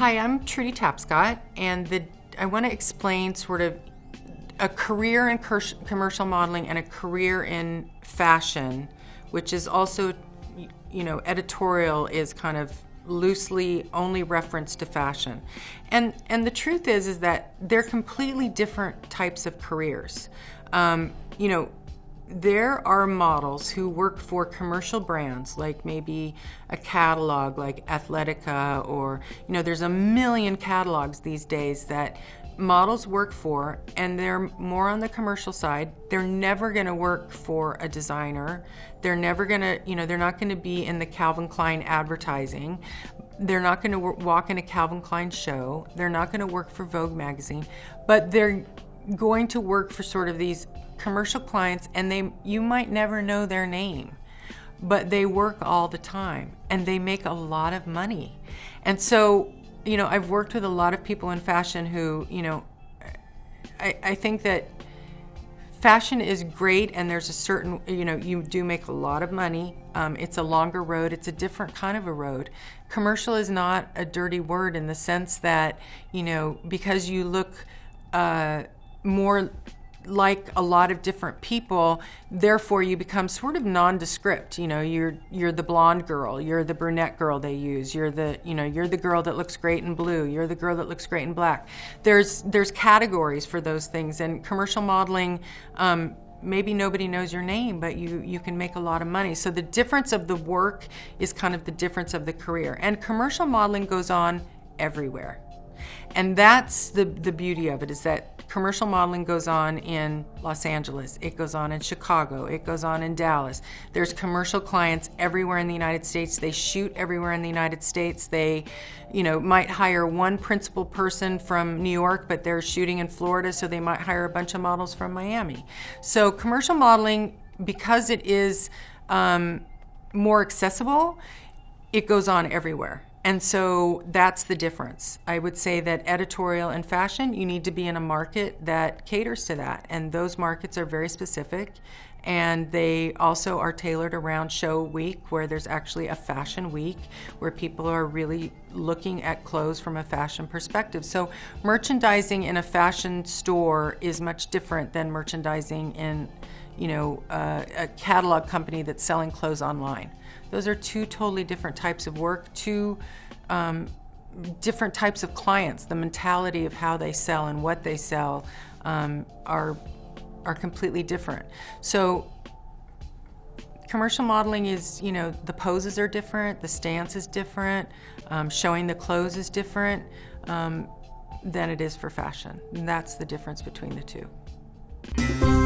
Hi, I'm Trudi Tapscott, and I want to explain sort of a career in commercial modeling and a career in fashion, which is also, editorial is kind of loosely only reference to fashion. And the truth is that they're completely different types of careers. There are models who work for commercial brands, like maybe a catalog like Athletica, or, there's a million catalogs these days that models work for, and they're more on the commercial side. They're never going to work for a designer. They're never going to, they're not going to be in the Calvin Klein advertising. They're not going to walk in a Calvin Klein show. They're not going to work for Vogue Magazine, but they're going to work for sort of these commercial clients, and you might never know their name, but they work all the time and they make a lot of money. And so, I've worked with a lot of people in fashion who, I think that fashion is great, and there's a certain, you do make a lot of money. It's a longer road. It's a different kind of a road. Commercial is not a dirty word in the sense that, because you look more like a lot of different people, therefore you become sort of nondescript. You're the blonde girl, you're the brunette girl they use, you're the girl that looks great in blue, you're the girl that looks great in black. There's categories for those things, and commercial modeling, maybe nobody knows your name, but you can make a lot of money. So the difference of the work is kind of the difference of the career. And commercial modeling goes on everywhere. And that's the beauty of it, is that commercial modeling goes on in Los Angeles, it goes on in Chicago, it goes on in Dallas. There's commercial clients everywhere in the United States. They shoot everywhere in the United States. They, might hire one principal person from New York, but they're shooting in Florida, so they might hire a bunch of models from Miami. So commercial modeling, because it is more accessible, it goes on everywhere. And so that's the difference. I would say that editorial and fashion, you need to be in a market that caters to that. And those markets are very specific. And they also are tailored around show week, where there's actually a fashion week where people are really looking at clothes from a fashion perspective. So merchandising in a fashion store is much different than merchandising in, a catalog company that's selling clothes online. Those are two totally different types of work, two different types of clients. The mentality of how they sell and what they sell are completely different. So commercial modeling is, the poses are different, the stance is different, showing the clothes is different than it is for fashion. And that's the difference between the two.